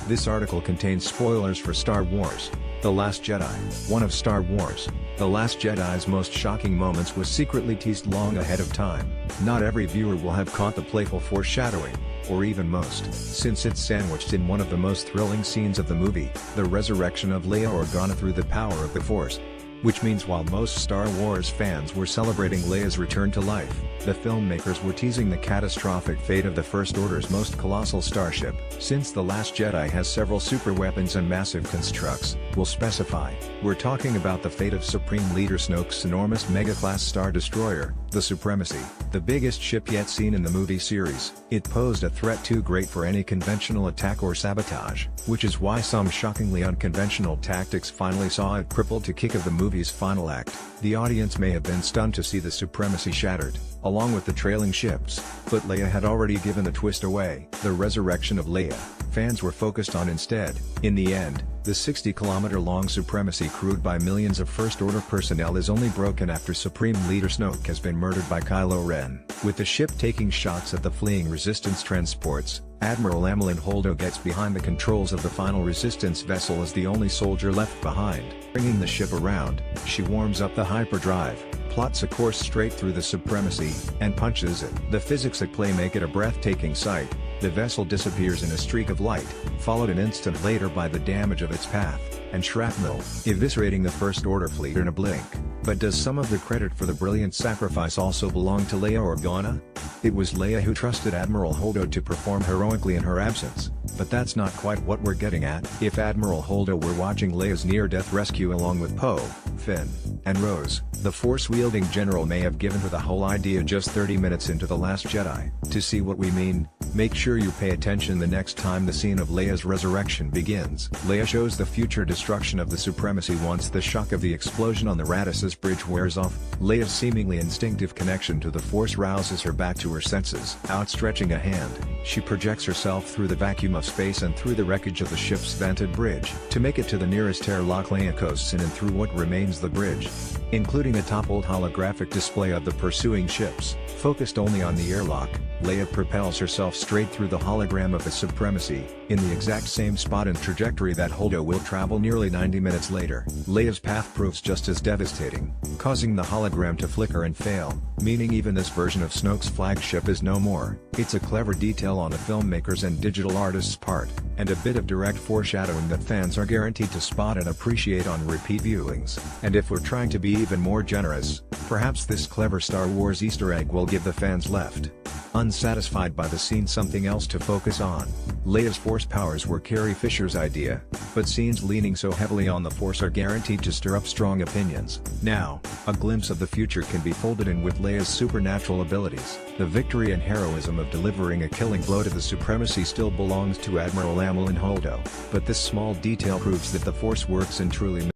This article contains spoilers for Star Wars: The Last Jedi. One of Star Wars: The Last Jedi's most shocking moments was secretly teased long ahead of time. Not every viewer will have caught the playful foreshadowing, or even most, since it's sandwiched in one of the most thrilling scenes of the movie, the resurrection of Leia Organa through the power of the Force. Which means while most Star Wars fans were celebrating Leia's return to life, the filmmakers were teasing the catastrophic fate of the First Order's most colossal starship. Since The Last Jedi has several super weapons and massive constructs, we'll specify, we're talking about the fate of Supreme Leader Snoke's enormous mega-class Star Destroyer, the Supremacy, the biggest ship yet seen in the movie series. It posed a threat too great for any conventional attack or sabotage, which is why some shockingly unconventional tactics finally saw it crippled to kick of the movie's final act. The audience may have been stunned to see the Supremacy shattered, along with the trailing ships, but Leia had already given the twist away. The resurrection of Leia, fans were focused on instead. In the end, the 60-kilometer-long Supremacy crewed by millions of First Order personnel is only broken after Supreme Leader Snoke has been murdered by Kylo Ren. With the ship taking shots at the fleeing Resistance transports, Admiral Amilyn Holdo gets behind the controls of the final Resistance vessel as the only soldier left behind. Bringing the ship around, she warms up the hyperdrive, plots a course straight through the Supremacy, and punches it. The physics at play make it a breathtaking sight. The vessel disappears in a streak of light, followed an instant later by the damage of its path, and shrapnel, eviscerating the First Order fleet in a blink. But does some of the credit for the brilliant sacrifice also belong to Leia Organa? It was Leia who trusted Admiral Holdo to perform heroically in her absence, but that's not quite what we're getting at. If Admiral Holdo were watching Leia's near-death rescue along with Poe, Finn, and Rose, the Force-wielding general may have given her the whole idea just 30 minutes into The Last Jedi. To see what we mean, make sure you pay attention the next time the scene of Leia's resurrection begins. Leia shows the future destruction of the Supremacy once the shock of the explosion on the Radissus bridge wears off. Leia's seemingly instinctive connection to the Force rouses her back to her senses. Outstretching a hand, she projects herself through the vacuum of space and through the wreckage of the ship's vented bridge, to make it to the nearest airlock Leia coasts in and through what remains the bridge, including a toppled holographic display of the pursuing ships. Focused only on the airlock, Leia propels herself straight through the hologram of the Supremacy, in the exact same spot and trajectory that Holdo will travel nearly 90 minutes later. Leia's path proves just as devastating, causing the hologram to flicker and fail, meaning even this version of Snoke's flagship is no more. It's a clever detail on the filmmakers' and digital artists' part, and a bit of direct foreshadowing that fans are guaranteed to spot and appreciate on repeat viewings. And if we're trying to be even more generous, perhaps this clever Star Wars Easter egg will give the fans left unsatisfied by the scene something else to focus on. Leia's Force powers were Carrie Fisher's idea, but scenes leaning so heavily on the Force are guaranteed to stir up strong opinions. Now, a glimpse of the future can be folded in with Leia's supernatural abilities. The victory and heroism of delivering a killing blow to the Supremacy still belongs to Admiral Amilyn Holdo, but this small detail proves that the Force works in truly